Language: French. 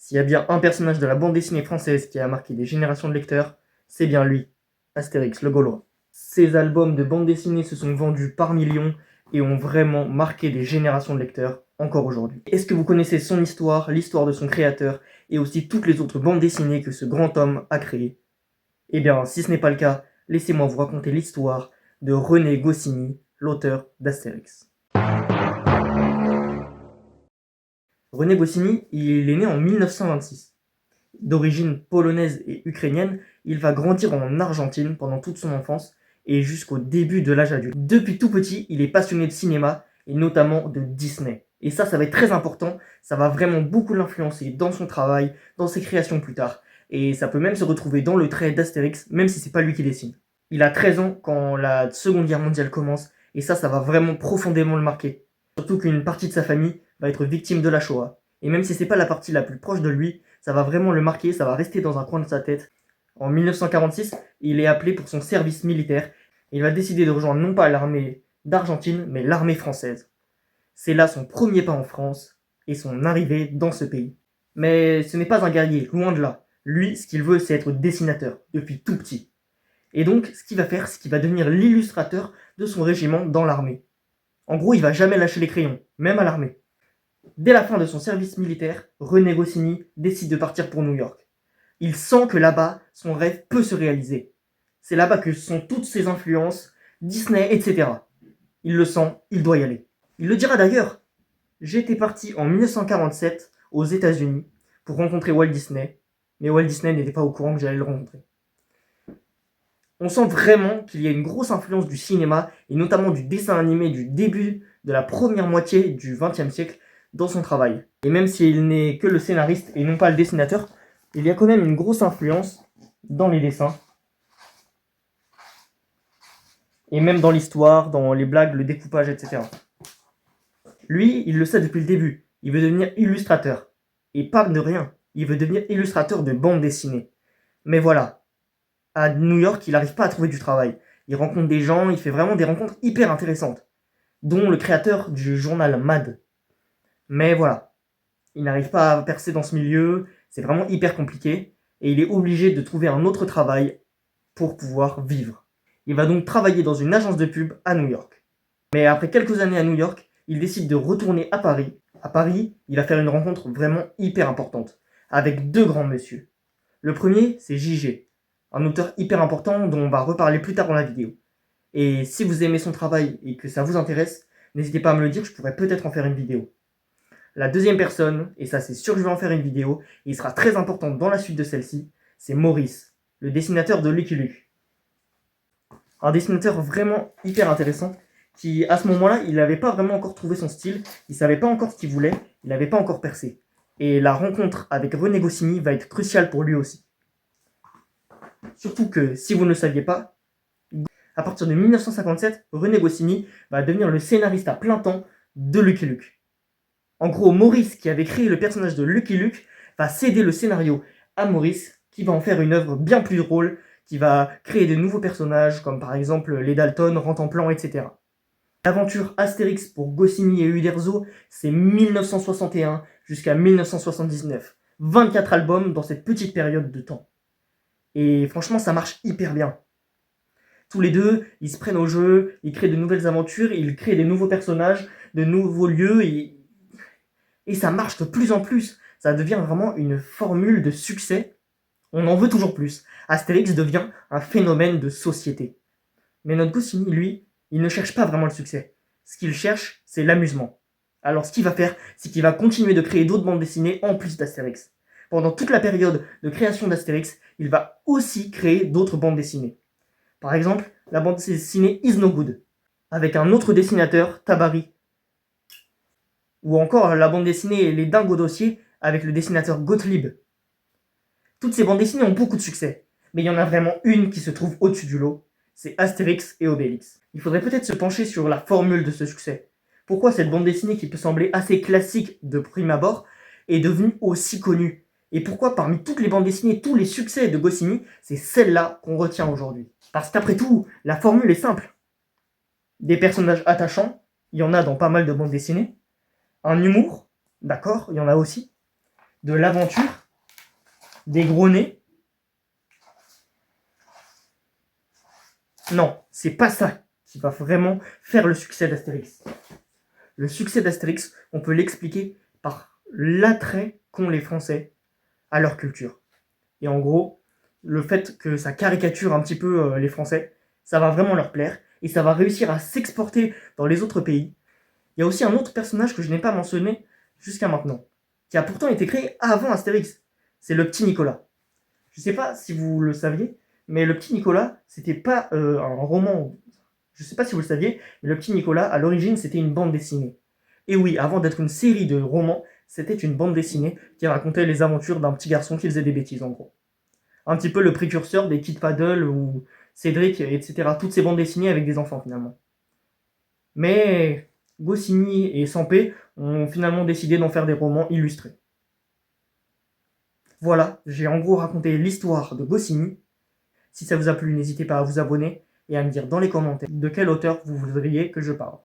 S'il y a bien un personnage de la bande dessinée française qui a marqué des générations de lecteurs, c'est bien lui, Astérix le Gaulois. Ses albums de bande dessinée se sont vendus par millions et ont vraiment marqué des générations de lecteurs encore aujourd'hui. Est-ce que vous connaissez son histoire, l'histoire de son créateur et aussi toutes les autres bandes dessinées que ce grand homme a créées? Eh bien, si ce n'est pas le cas, laissez-moi vous raconter l'histoire de René Goscinny, l'auteur d'Astérix. René Goscinny, il est né en 1926. D'origine polonaise et ukrainienne, il va grandir en Argentine pendant toute son enfance et jusqu'au début de l'âge adulte. Depuis tout petit, il est passionné de cinéma et notamment de Disney. Et ça va être très important, ça va vraiment beaucoup l'influencer dans son travail, dans ses créations plus tard. Et ça peut même se retrouver dans le trait d'Astérix, même si c'est pas lui qui dessine. Il a 13 ans quand la Seconde Guerre mondiale commence, et ça va vraiment profondément le marquer. Surtout qu'une partie de sa famille va être victime de la Shoah. Et même si c'est pas la partie la plus proche de lui, ça va vraiment le marquer, ça va rester dans un coin de sa tête. En 1946, il est appelé pour son service militaire. Il va décider de rejoindre non pas l'armée d'Argentine, mais l'armée française. C'est là son premier pas en France et son arrivée dans ce pays. Mais ce n'est pas un guerrier, loin de là. Lui, ce qu'il veut, c'est être dessinateur, depuis tout petit. Et donc, ce qu'il va faire, c'est qu'il va devenir l'illustrateur de son régiment dans l'armée. En gros, il va jamais lâcher les crayons, même à l'armée. Dès la fin de son service militaire, René Goscinny décide de partir pour New York. Il sent que là-bas, son rêve peut se réaliser. C'est là-bas que sont toutes ses influences, Disney, etc. Il le sent, il doit y aller. Il le dira d'ailleurs. J'étais parti en 1947 aux États-Unis pour rencontrer Walt Disney, mais Walt Disney n'était pas au courant que j'allais le rencontrer. On sent vraiment qu'il y a une grosse influence du cinéma, et notamment du dessin animé du début de la première moitié du XXe siècle, dans son travail. Et même s'il n'est que le scénariste et non pas le dessinateur, il y a quand même une grosse influence dans les dessins. Et même dans l'histoire, dans les blagues, le découpage, etc. Lui, il le sait depuis le début. Il veut devenir illustrateur. Et pas de rien. Il veut devenir illustrateur de bande dessinée. Mais voilà. À New York, il n'arrive pas à trouver du travail. Il rencontre des gens, il fait vraiment des rencontres hyper intéressantes. Dont le créateur du journal Mad. Mais voilà. Il n'arrive pas à percer dans ce milieu, c'est vraiment hyper compliqué, et il est obligé de trouver un autre travail pour pouvoir vivre. Il va donc travailler dans une agence de pub à New York. Mais après quelques années à New York, il décide de retourner à Paris. À Paris, il va faire une rencontre vraiment hyper importante, avec deux grands messieurs. Le premier, c'est JG, un auteur hyper important dont on va reparler plus tard dans la vidéo. Et si vous aimez son travail et que ça vous intéresse, n'hésitez pas à me le dire, je pourrais peut-être en faire une vidéo. La deuxième personne, et ça c'est sûr que je vais en faire une vidéo, et il sera très important dans la suite de celle-ci, c'est Maurice, le dessinateur de Lucky Luke. Un dessinateur vraiment hyper intéressant, qui à ce moment-là, il n'avait pas vraiment encore trouvé son style, il savait pas encore ce qu'il voulait, il n'avait pas encore percé. Et la rencontre avec René Goscinny va être cruciale pour lui aussi. Surtout que, si vous ne le saviez pas, à partir de 1957, René Goscinny va devenir le scénariste à plein temps de Lucky Luke. En gros, Maurice, qui avait créé le personnage de Lucky Luke, va céder le scénario à Maurice, qui va en faire une œuvre bien plus drôle, qui va créer de nouveaux personnages, comme par exemple les Dalton, Rantanplan, etc. L'aventure Astérix pour Goscinny et Uderzo, c'est 1961 jusqu'à 1979. 24 albums dans cette petite période de temps. Et franchement, ça marche hyper bien. Tous les deux, ils se prennent au jeu, ils créent de nouvelles aventures, ils créent des nouveaux personnages, de nouveaux lieux, et ça marche de plus en plus. Ça devient vraiment une formule de succès. On en veut toujours plus. Astérix devient un phénomène de société. Mais notre Goscinny, lui, il ne cherche pas vraiment le succès. Ce qu'il cherche, c'est l'amusement. Alors ce qu'il va faire, c'est qu'il va continuer de créer d'autres bandes dessinées en plus d'Astérix. Pendant toute la période de création d'Astérix, il va aussi créer d'autres bandes dessinées. Par exemple, la bande dessinée Is No Good, avec un autre dessinateur, Tabary. Ou encore la bande dessinée Les Dingues au dossier avec le dessinateur Gottlieb. Toutes ces bandes dessinées ont beaucoup de succès, mais il y en a vraiment une qui se trouve au-dessus du lot, c'est Astérix et Obélix. Il faudrait peut-être se pencher sur la formule de ce succès. Pourquoi cette bande dessinée qui peut sembler assez classique de prime abord est devenue aussi connue? Et pourquoi parmi toutes les bandes dessinées, tous les succès de Goscinny, c'est celle-là qu'on retient aujourd'hui? Parce qu'après tout, la formule est simple. Des personnages attachants, il y en a dans pas mal de bandes dessinées. Un humour, d'accord, il y en a aussi. de l'aventure, des gros nez. Non, c'est pas ça qui va vraiment faire le succès d'Astérix. Le succès d'Astérix, on peut l'expliquer par l'attrait qu'ont les Français à leur culture. Et en gros, le fait que ça caricature un petit peu les Français, ça va vraiment leur plaire et ça va réussir à s'exporter dans les autres pays. Il y a aussi un autre personnage que je n'ai pas mentionné jusqu'à maintenant, qui a pourtant été créé avant Astérix. C'est le petit Nicolas. Je ne sais pas si vous le saviez, mais le petit Nicolas, c'était pas un roman. Je ne sais pas si vous le saviez, mais le petit Nicolas, à l'origine, c'était une bande dessinée. Et oui, avant d'être une série de romans, c'était une bande dessinée qui racontait les aventures d'un petit garçon qui faisait des bêtises, en gros. Un petit peu le précurseur des Kid Paddle ou Cédric, etc. Toutes ces bandes dessinées avec des enfants, finalement. Mais Goscinny et Sampé ont finalement décidé d'en faire des romans illustrés. Voilà, j'ai en gros raconté l'histoire de Goscinny. Si ça vous a plu, n'hésitez pas à vous abonner et à me dire dans les commentaires de quel auteur vous voudriez que je parle.